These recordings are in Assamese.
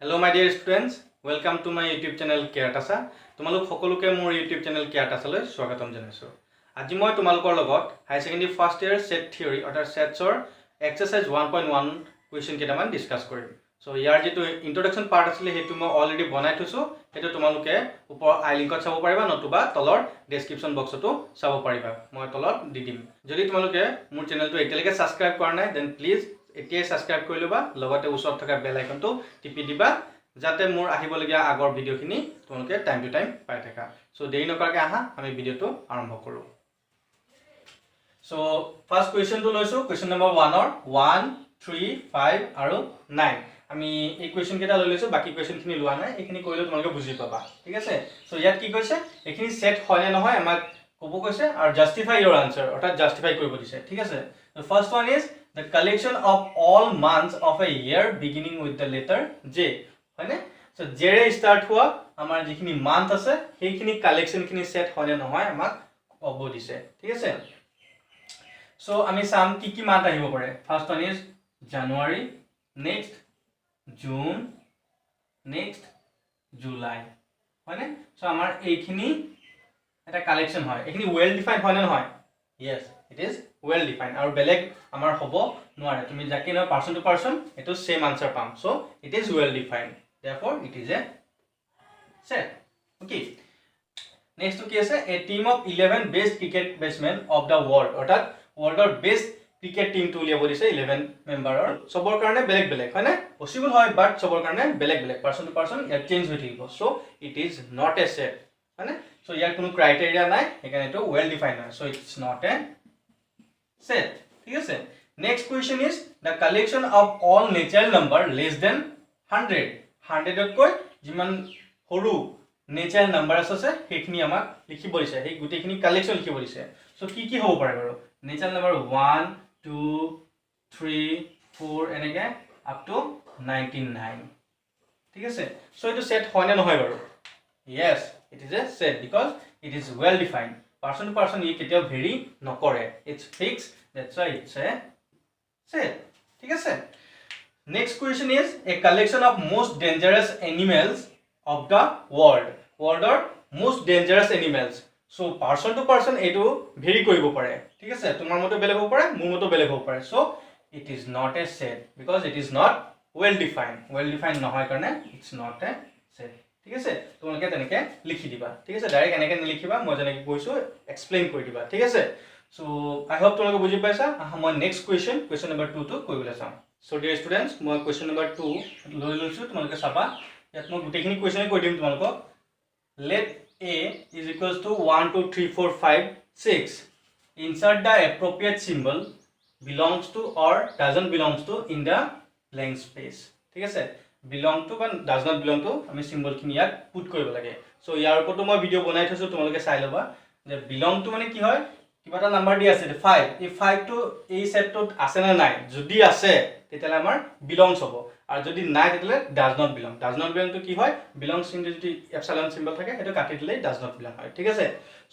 Hello my dear students, welcome to my YouTube channel Keratasa. তোমালোক সকলোকে মোৰ YouTube channel Keratasa লৈ স্বাগতম জনাইছো। আজি মই তোমালোকৰ লগত high secondary first year set theory অৰ্থাৎ সেটছৰ এক্সাৰসাইজ 1.1 কোৱেশ্চন কেইটামান ডিসকাস কৰিম। সো ইয়াৰ যেটো ইন্ট্ৰোডাকশন পাৰ্ট আছিল হেতু মই অলৰেডি বনাই থৈছো। হেতু তোমালোকে ওপৰ আই লিংকত চাব পাৰিবা নতুবা তলৰ ডেসক্ৰিপচন বক্সতো চাব পাৰিবা। মই তলত দি দিম। যদি তোমালোকে মোৰ চেনেলটো এতিয়ালৈকে সাবস্ক্ৰাইব কৰা নাই দেন প্লিজ এতিয়াই সাবস্ক্ৰাইব কৰি লবা লগতে ওচৰত থকা বেল আইকনটো টিপি দিবা যাতে মোৰ আহিবলগীয়া আগৰ ভিডিওখিনি তোমালোকে টাইম টু টাইম পাই থাকা। সো দেৰি নকৰাকৈ আহা আমি ভিডিওটো আৰম্ভ কৰো। সো ফাৰ্স্ট কোৱেশ্চনটো লৈছো কোৱেশ্চন নম্বৰ 1 ৰ 1 3 5 আৰু 9 আমি এই কোৱেশ্চন কেইটা লৈ লৈছো বাকি কোৱেশ্চনখিনি লোৱা নাই এইখিনি কৰিলে তোমালোকে বুজি পাবা ঠিক আছে। সো ইয়াত কি কৈছে এইখিনি সেট হয় নে নহয় আমাক ক'ব কৈছে আৰু জাস্টিফাই ইওৰ আনসাৰ অৰ্থাৎ জাস্টিফাই কৰিব দিছে ঠিক আছে। The first one is the collection of all months of a year beginning with the letter J হয়নে। সো জেৰে স্টাৰ্ট হোৱা আমাৰ যিখিনি মান্থ আছে সেইখিনি কালেকশন খিনি সেট হয় নে নহয় আমাক ক'ব দিছে ঠিক আছে। সো আমি সাম কি কি মান্থ আহিব পাৰে। First one is January, next June, next July হয়নে। সো আমাৰ এইখিনি এটা কালেকশন হয় এইখিনি ওয়েল ডিফাইন্ড হয় নে নহয়। yes it is well defined আৰু বেলেগ আমাৰ হ'ব নোৱাৰে তুমি যাকে না পাৰসন টু পাৰসন এটো সেম আনসাৰ পাম। So it is well defined therefore it is a set okay। next to কি আছে a team of 11 best cricket batsmen of the world অৰ্থাৎ ওয়াৰ্ল্ডৰ বেস্ট ক্ৰিকেট টিম টু লিয়া বলিছে 11 মেম্বাৰৰ সবৰ কাৰণে বেলেগ বেলেগ হয়নে পসিবল হয় বাট সবৰ কাৰণে বেলেগ বেলেগ পাৰসন টু পাৰসন ইয়াৰ চেঞ্জ হৈ থাকিব। So it is not a set হয়নে। সো ইয়াৰ কোনো ক্রাইটেরিয়া নাই এখানে এটো ওয়েল ডিফাইন্ড হয়। So it's not a set ঠিক আছে। next question is the collection of all natural number less than 100 100 কৈ যিমান সৰু natural number আছে সেইখিনি আমাক লিখিব দিছে সেই গুটেখিনি কালেকশন লিখিব দিছে। সো কি কি হ'ব পাৰে বাৰু natural number 1 2 3 4 এনেকে up to 99 ঠিক আছে। সো এটো সেট হয় না নহয় বাৰু। yes it is a set because it is well defined person to person ই কেতিয়াও ভেৰি নকৰে it's fixed that's why it's a set ঠিক আছে। next question is a collection of most dangerous animals of the world worldৰ most dangerous animals। so person to person এটো ভেৰি কৰিব পাৰে ঠিক আছে তোমাৰ মতে বেলেগ হ'ব পাৰে মোৰ মতে বেলেগ হ'ব পাৰে। so it is not a set because it is not well defined নহয় কাৰণে it's not a set ঠিক আছে। তোমালোকে তেনেকে লিখি দিবা ঠিক আছে ডাইৰেক্ট এনেকে নিলিখিবা মই যেনেকৈ কৈছো এক্সপ্লেইন কৰি দিবা ঠিক আছে। সো আই হোপ তোমালোকে বুজি পাইছা। মই নেক্সট কোৱেশ্চন নম্বৰ 2 টো কৰিবলৈ চাম। সো ডিয়াৰ ষ্টুডেন্টস মই কোৱেশ্চন নম্বৰ 2 লৈ লৈছো তোমালোকে চাবা ইয়াত মই গুটেখিনি কোৱেশ্চনে কৈ দিম তোমালোকক। let a is equals to 1 2 3 4 5 6 insert the appropriate symbol belongs to or doesn't belongs to in the blank space ঠিক আছে। belong to বা does not belong to আমি সিম্বল খিনি ইয়াত পুট কৰিব লাগে। সো ইয়াৰ ওপৰতো মই ভিডিও বনাই থৈছো তোমালোকে চাই লবা যে belong to মানে কি হয় কিবা এটা নাম্বার দি আছে 5 এই 5 টো এই সেটটোত আছে না নাই যদি আছে তেতিয়ালে আমাৰ belongs হ'ব আৰু যদি নাই তেতিয়ালে does not belong to কি হয় belongs ইন যদি এপসাইলন সিম্বল থাকে এটা কাটি দিলে does not belong হয় ঠিক আছে।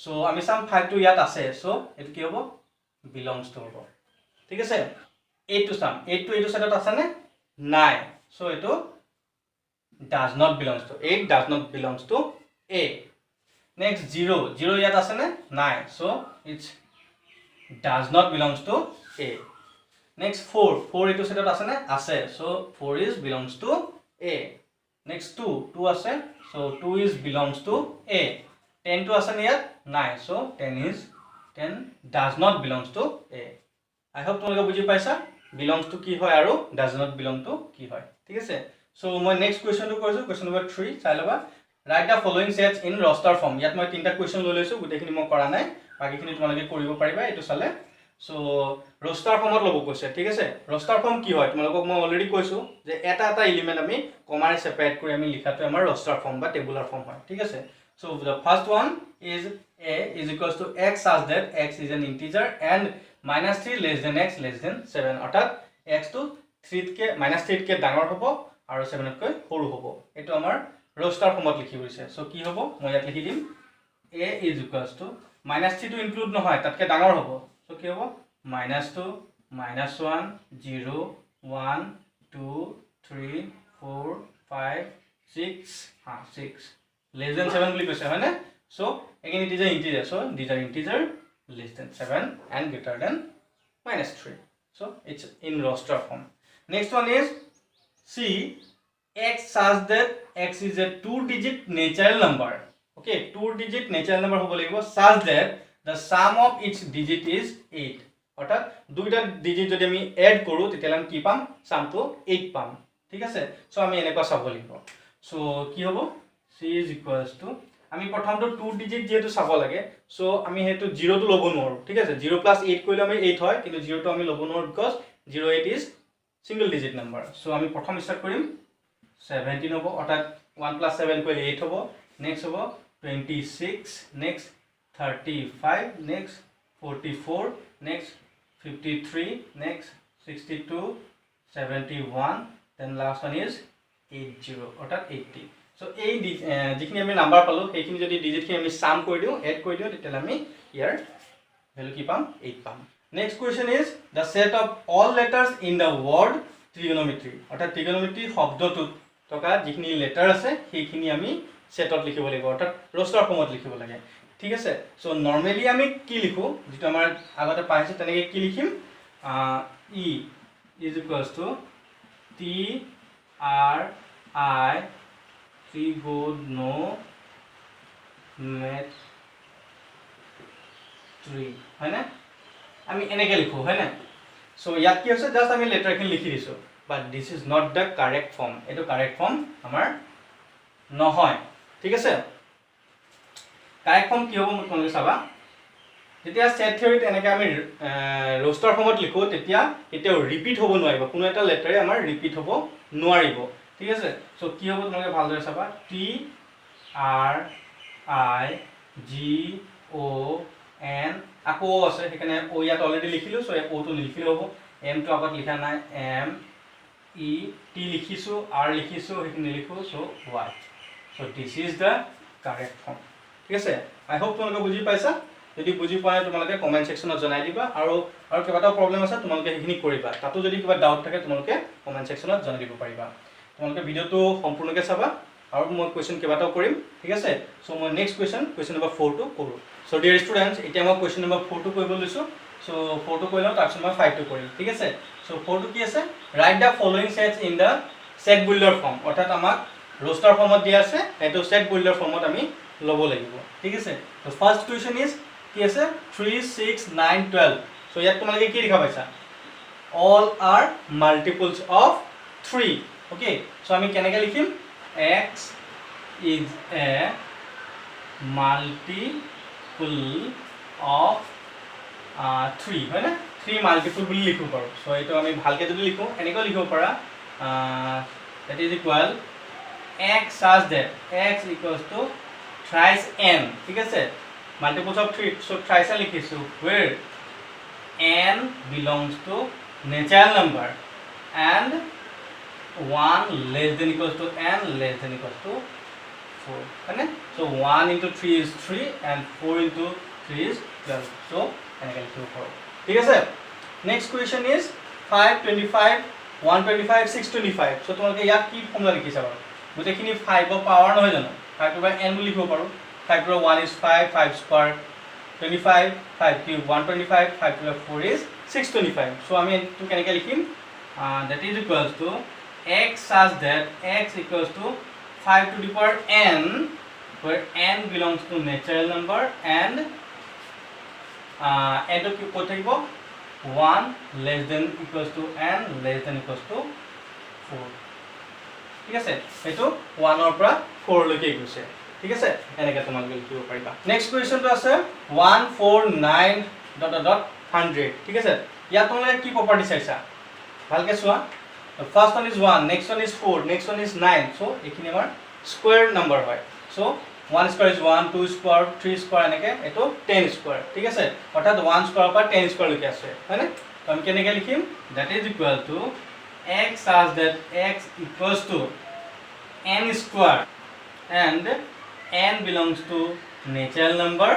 সো আমি চাম 5 টো ইয়াত আছে সো এটো কি হ'ব belongs to হ'ব ঠিক আছে। 8 টো চাম 8 টো এইটো সেটত আছে নে নাই সো এটো does not belongs to 8 does not belongs to a। next 0 ইয়াত আছে নে নাই so it does not belongs to a। next 4 এইটো সেটত আছে নে আছে so 4 is belongs to a। next 2 আছে so 2 is belongs to a। 10 টো আছে নে ইয়াত নাই so 10 does not belongs to a। I hope তোমালোকে বুজি পাইছা belongs to কি হয় আৰু does not belong to কি হয় ঠিক আছে। সো মই নেক্সট কোৱেশ্চনটো কৰিছো কোৱেশ্চন নম্বৰ 3 চাই লবা write the following sets in roster form। ইয়াত মই তিনটা কোৱেশ্চন লৈ লৈছো গুটেখিনি মই কৰা নাই বাকিখিনি তোমালোকে কৰিব পাৰিবা এটো চালে। সো roster ফৰ্মত লব কৈছে ঠিক আছে। roster form কি হয় তোমালোকক মই অলৰেডি কৈছো যে এটা এটা এলিমেন্ট আমি কমাৰে সেপাৰেট কৰি আমি লিখাটো আমাৰ roster form বা টেবুলাৰ ফৰ্ম হয় ঠিক আছে। So the first one is a is equals to x such that x is an integer and -3 less than x less than 7 অৰ্থাৎ x টো 3 কে -3 কে ডাঙৰ হ'ব আৰু 7 কৈ সৰু হ'ব এটো আমাৰ roster ফৰ্মত লিখি গৈছে। সো কি হ'ব মই ইয়াত লিখি দিম a is equals to -3 টো ইনক্লুড নহয় তাতকে ডাঙৰ হ'ব সো কি হ'ব -2 -1 0 1 2 3 4 5 6 हाँ 6 less than 7 বুলি কৈছে হয় না so again it is an integer so these are integer less than 7 and greater than -3 so it's in roster form. Next one is see x such that x is a 2-digit natural number. Okay, 2-digit natural number hobo lagibo such that the sum of each digit is 8 অর্থাৎ দুইটা ডিজিট যদি আমি এড কৰো তেতিয়ালে আমি কি পাম সামটো 8 পাম ঠিক আছে সো আমি এনেকুৱা চাব লাগিব সো কি হ'ব c is equals to আমি প্ৰথমটো 2 ডিজিট যেটো চাব লাগে সো আমি হেতু 0 টো লব নোৱাৰো ঠিক আছে 0 + 8 কইলে আমি 8 হয় কিন্তু 0 টো আমি লব নোৱাৰো because 08 is single digit number so আমি প্ৰথম স্টাৰ্ট কৰিম 17 হ'ব অৰ্থাৎ 1 + 7 কইলে 8 হ'ব নেক্সট হ'ব 26 next 35 next 44 next 53 next 62 71 then last one is 80 অর্থাৎ 80 so এই যিখিনি আমি নাম্বার পালো সেইখিনি যদি ডিজিট খিনি আমি সাম কৰি দিও এড কৰি দিও তেতিয়ালে আমি ইয়াৰ ভ্যালু কি পাম 8 পাম next question is the set of all letters in the word trigonometry অর্থাৎ trigonometry শব্দটোত থকা যিখিনি লেটাৰ আছে সেইখিনি আমি সেটত লিখিব লাগিব অৰ্থাৎ ৰস্টাৰ ফৰ্মত লিখিব লাগে ঠিক আছে সো নৰমালি আমি কি লিখো যেটো আমাৰ আগতে পাইছে তেনেকে কি লিখিম e is equals to t r i trigonometry হয় না আমি এনেকে লিখো হয় না সো ইয়াত কি হৈছে জাস্ট আমি লেটাৰখিনি লিখি দিছো but this is not the correct form এটো কাৰেক্ট ফৰ্ম আমাৰ নহয় ঠিক আছে কাৰেক্ট ফৰ্ম কি হ'ব মই তোমালোকে চাবা যেতিয়া সেট থিওৰিত এনেকে আমি ৰোস্টাৰ ফৰ্মত লিখো তেতিয়া এতিয়াও ৰিপিট হ'ব নোৱাৰিব কোনো এটা লেটাৰে আমাৰ ৰিপিট হ'ব নোৱাৰিব ঠিক আছে সো কি হ'ব তোমালোকে ভালদৰে চাবা t r i g o n আকৌ আছে সেইকাৰণে o ইয়াত অলৰেডি লিখিলো সো o টো লিখিলে হ'ব m টো আগত লিখা নাই m e t লিখিছো r লিখিছো সেইখিনি লিখো so y so this is the correct form ঠিক আছে আই হোপ তোমালোকে বুজি পাইছা যদি বুজি পায় তোমালোকে কমেন্ট সেকশনত জনাই দিবা আৰু কিবাটা প্ৰবলেম আছে তোমালোকে সেইখিনি কৰিবা তাতো যদি কিবা ডাউট থাকে তোমালোকে কমেন্ট সেকশনত জনাই দিব পাৰিবা তোমালোকে ভিডিওটো সম্পূৰ্ণকৈ চাবা আৰু মই কোৱেশ্চন কিবাটাও কৰিম ঠিক আছে সো মই নেক্সট কোৱেশ্চন নম্বৰ 4 টো কৰো সো ডিয়াৰ ষ্টুডেন্টস এতিয়া মই কোৱেশ্চন নম্বৰ 4 টো কৰিব লৈছো সো 4 টো কৰিলো তাৰপিছত মই 5 টো কৰিম ঠিক আছে সো 4 টো কি আছে right the following sets in the set builder form অৰ্থাৎ আমাক রোস্টার ফর্মত দিয়া আছে এটো সেট বিল্ডার ফর্মত আমি লব লাগিব ঠিক আছে তো ফার্স্ট কোয়েশ্চন ইজ কি আছে 3 6 9 12 সো ইয়াত তোমালোকে কি লিখা পাইছা all are multiples of 3 okay so আমি কেনেকৈ লিখিম x is a multiple of 3 হয় না 3 মাল্টিপল বুলি লিখিব পাৰো সো এটো আমি ভালকে যদি লিখো এনেকৈ লিখিব পাৰা that is equal x such that x equals to thrice n ঠিক আছে multiples of 3 so thrice n লিখিছো where n belongs to natural number and 1 less than equals to n less than equals to 4 right so 1 into 3 is 3 and 4 into 3 is 12 so এনেকৈ লিখিব পাৰো ঠিক আছে next question is 5 25 125 625 so তোমালোকে ইয়াত কি ফৰ্মুলা লিখিছা বাৰু গোটেইখিনি 5 ৰ পাৱাৰ নহয় জানো 5 to n বুলি লিখিব পাৰো 5 to 1 is 5 5 square 25 5 cube 125 5 to 4 is 625 so আমি এটো কেনেকৈ লিখিম that is equals to x such that x equals to 5 to the power n where n belongs to natural number and n to কি থাকিব 1 less than equals to n less than equals to 4 ঠিক আছে এটো 1 ৰ পৰা 4 লৈকে গৈছে ঠিক আছে এনেকৈ তোমালোকে লিখিব পাৰিবা নেক্সট কোৱেশ্চনটো আছে 149.100 ঠিক আছে ইয়াত তোমালোকে কি প্ৰপাৰ্টি চাইছা ভালকে চোৱা first one is 1 next one is 4 next one is 9 so এখিনি আমাৰ স্কয়াৰ নাম্বাৰ হয় so 1 square is 1 2 square 3 square এনেকৈ এটো 10 square ঠিক আছে অৰ্থাৎ 1 square পৰা 10 square লৈকে আছে হয়নে তো আমি কেনেকৈ লিখিম that is equal to x such that x equals to n square and n belongs to natural number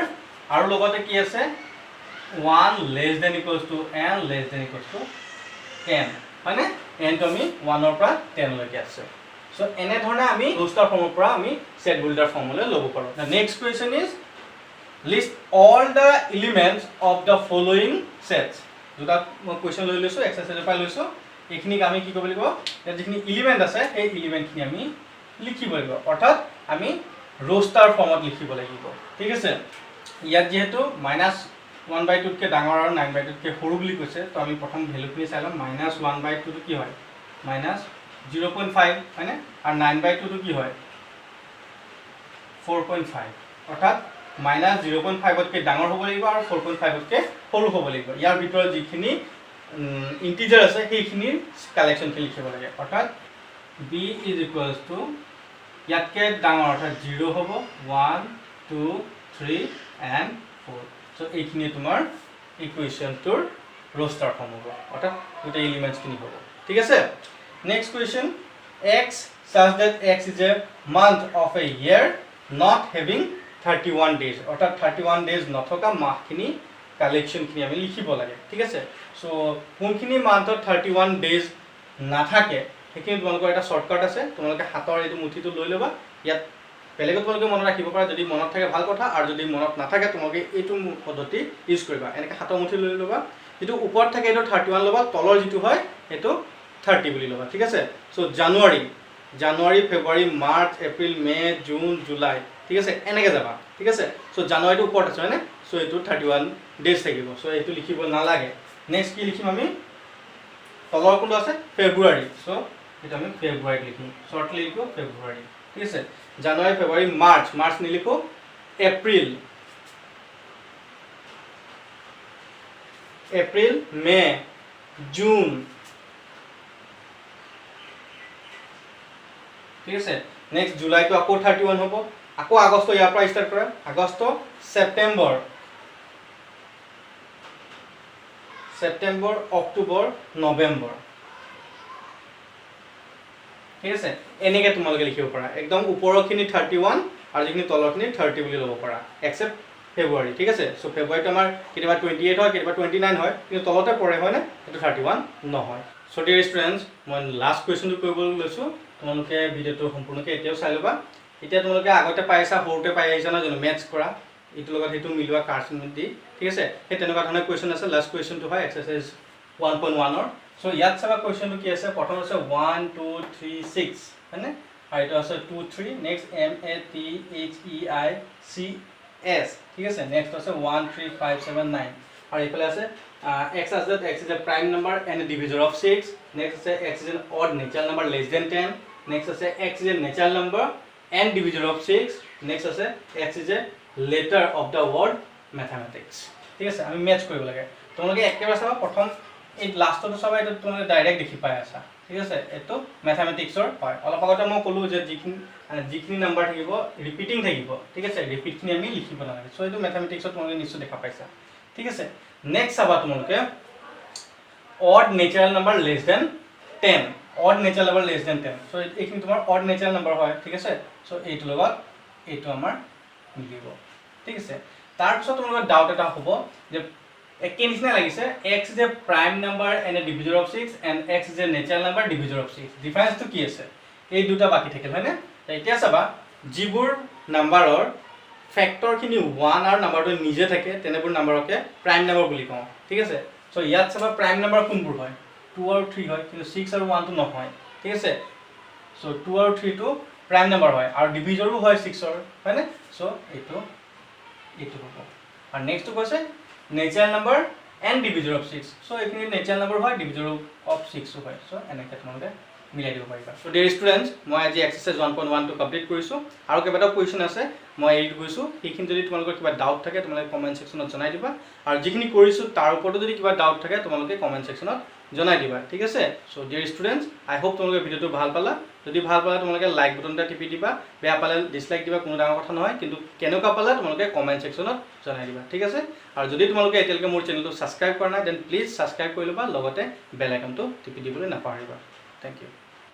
আৰু লগতে কি আছে 1 less than equals to n less than equals to 10 হয়নে n তো আমি 1 ৰ পৰা 10 লৈকে আছে সো সো এনে ধৰণে আমি ৰোষ্টাৰ ফৰ্মৰ পৰা আমি সেট বিল্ডাৰ ফৰ্মলৈ ল'ব পাৰোঁ the next question is list all the elements of the following sets দুটা মই কুৱেশ্যন লৈ লৈছোঁ এক্সাৰচাইজৰ পৰা লৈছোঁ এইখিনিক আমি কি কৰিব লাগিব ইয়াত যিখিনি এলিমেণ্ট আছে সেই এলিমেণ্টখিনি আমি লিখিব লাগিব অৰ্থাৎ আমি ৰোষ্টাৰ ফৰ্মত লিখিব লাগিব ঠিক আছে ইয়াত যেহেতু -1/2 ডাঙৰ আৰু 9/2 সৰু বুলি কৈছে তো আমি প্ৰথম ভ্যালুখিনি চাই ল'ম -1/2 কি হয় -0.5 হয়নে আৰু 9/2 কি হয় 4.5 অৰ্থাৎ -0.5 ডাঙৰ হ'ব লাগিব আৰু 4.5 সৰু হ'ব লাগিব ইয়াৰ ভিতৰত যিখিনি ইন্টিজাৰ আছে সেইখিনিৰ কালেকশ্যনখিনি লিখিব লাগে অৰ্থাৎ b = ইয়াতকৈ ডাঙৰ অৰ্থাৎ 0 হ'ব 1 2 3 and 4 সো এইখিনি তোমাৰ ইকুৱেশ্যনটোৰ ৰোষ্টাৰ ফৰ্ম হ'ব অৰ্থাৎ গোটেই এলিমেণ্টছখিনি হ'ব ঠিক আছে next question x such that x is a month of a year not having 31 days অৰ্থাৎ 31 days নথকা মাহখিনি কালেকশ্যনখিনি আমি লিখিব লাগে ঠিক আছে সো কোনখিনি মান্থত 31 days নাথাকে সেইখিনি তোমালোকৰ এটা শৰ্টকাট আছে তোমালোকে হাতৰ এইটো মুঠিটো লৈ ল'বা ইয়াত বেলেগত তোমালোকে মনত ৰাখিব পাৰা যদি মনত থাকে ভাল কথা আৰু যদি মনত নাথাকে তোমালোকে এইটো পদ্ধতি ইউজ কৰিবা এনেকৈ হাতৰ মুঠি লৈ ল'বা যেটো ওপৰত থাকে এইটো 31 ল'বা তলৰ যেটো হয় এইটো 30 বুলি ল'বা ঠিক আছে so January February March April May June July ঠিক আছে এনেকৈ যাবা ঠিক আছে সো জানুৱাৰীটো ওপৰত আছে হয়নে সো এইটো 31 ডেজ থাকিব সো এইটো লিখিব নালাগে নেক্সট কি লিখিম আমি তলৰ কোনটো আছে ফেব্ৰুৱাৰী সো এটা আমি ফেব্ৰুৱাৰী লিখিম শৰ্টলি লিখো ফেব্ৰুৱাৰী ঠিক আছে জানুৱাৰী February March নিলিখো April May June ঠিক আছে নেক্সট জুলাইটো আকৌ 31 হ'ব আকৌ আগষ্ট ইয়াৰ পৰা ষ্টাৰ্ট কৰা আগষ্ট ছেপ্টেম্বৰ অক্টোবৰ নৱেম্বৰ ঠিক আছে এনেকৈ তোমালোকে লিখিব পাৰা একদম ওপৰৰখিনি 31 আৰু যিখিনি তলৰখিনি 30 বুলি ল'ব পাৰা এক্সেপ্ট ফেব্ৰুৱাৰী ঠিক আছে সো ফেব্ৰুৱাৰীটো আমাৰ কেতিয়াবা 28 হয় কেতিয়াবা 29 হয় কিন্তু তলতে পৰে হয় না এইটো 31 নহয় সো ডিয়াৰ ষ্টুডেণ্টছ মই লাষ্ট কুৱেশ্যনটো কৰিবলৈ লৈছোঁ তোমালোকে ভিডিঅ'টো সম্পূৰ্ণকৈ এতিয়াও চাই ল'বা এতিয়া তোমালোকে আগতে পাইছা সৰুতে পাই আহিছা নহয় জানো মেথছ কৰা এইটোৰ লগত সেইটো মিলোৱা কাৰ্চন দি ঠিক আছে সেই তেনেকুৱা ধৰণৰ কুৱেশ্যন আছে লাষ্ট কুৱেশ্যনটো হয় এক্সাৰচাইজ 1.1 সো ইয়াত চাবা কুৱেশ্যনটো কি আছে প্ৰথম আছে 1 2 3 6 হয়নে আৰু এইটো আছে 2 3 নেক্সট MATHEICS ঠিক আছে নেক্সট আছে 1 3 5 7 9 আৰু এইফালে আছে x as that x is a prime number and a divisor of 6 next আছে x is an odd natural number less than 10 next আছে x is a natural number and divisor of 6 next আছে x is a letter of the word mathematics ঠিক আছে আমি ম্যাচ কৰিব লাগে তোমালোকে একেবাৰে চাবা প্ৰথম এই লাষ্টটো চাবা এটা তোমালোকে ডাইৰেক্ট দেখি পাই আছা ঠিক আছে এটো ম্যাথমেটিক্সৰ হয় অলপ আগতে মই ক'লো যে যিখিনি নাম্বাৰ থাকিব ৰিপিটিং থাকিব ঠিক আছে ৰিপিটখিনি আমি লিখিব লাগে সো এইটো ম্যাথমেটিক্সত তোমালোকে নিশ্চয় দেখা পাইছা ঠিক আছে নেক্সট চাবা তোমালোকে odd natural number less than 10 odd natural number less than 10 so এইখিনি তোমাৰ odd natural number হয় ঠিক আছে সো এইটো লগত এইটো আমাৰ মিলিব ঠিক আছে তাৰ পিছত তোমালোকৰ ডাউট এটা হ'ব যে একে নিচিনা লাগিছে x is a prime number and a divisor of 6 and x is a natural number divisor of 6 ডিফাৰেন্সটো কি আছে এই দুটা বাকি থাকিল হয়নে এতিয়া চাবা যিবোৰ নাম্বাৰৰ ফ্যাক্টৰখিনি 1 আৰু নাম্বাৰটো নিজে থাকে তেনেবোৰ নাম্বাৰকে প্ৰাইম নাম্বাৰ বুলি কওঁ ঠিক আছে সো ইয়াত চাবা প্ৰাইম নাম্বাৰ কোনবোৰ হয় 2 আৰু 3 হয় কিন্তু 6 আৰু 1 টো নহয় ঠিক আছে সো 2 আৰু 3 টো প্ৰাইম নাম্বাৰ হয় আৰু ডিভিজৰো হয় 6 ৰ হয়নে সো এইটো হ'ব আৰু নেক্সটটো কৈছে natural number and divisor of 6 so এইখিনি natural number হয় divisor of 6 হয় সো এনেকৈ তোমালোকে মিলাই দিব পাৰিবা সো ডিয়াৰ ষ্টুডেণ্টছ মই আজি এক্সাৰসাইজ 1.1 টো কমপ্লিট কৰিছো আৰু কেইবাটা কোৱেশ্চন আছে মই এৰি গৈছো সেইখিনি যদি তোমালোকৰ কিবা ডাউট থাকে তোমালোকে কমেন্ট সেকশনত জনাই দিবা আৰু যিখিনি কৰিছো তাৰ ওপৰতো যদি কিবা ডাউট থাকে তোমালোকে কমেন্ট সেকশনত জনাই দিবা ঠিক আছে সো ডিয়াৰ ষ্টুডেণ্টছ আই হোপ তোমালোকে ভিডিওটো ভাল পালা যদি ভাল পালা তোমালোকে লাইক বাটনটা টিপি দিবা বেয়া পালে ডিসলাইক দিবা কোনো ডাঙৰ কথা নহয় কিন্তু কেনেকুৱা পালা তোমালোকে কমেন্ট সেকশনত জনাই দিবা ঠিক আছে আৰু যদি তোমালোকে এতিয়ালৈকে মোৰ চেনেলটো সাবস্ক্ৰাইব কৰা নাই দেন প্লিজ সাবস্ক্ৰাইব কৰি লবা লগতে বেল আইকনটো টিপি দিবলৈ নাপাহৰিবা থ্যাংক ইউ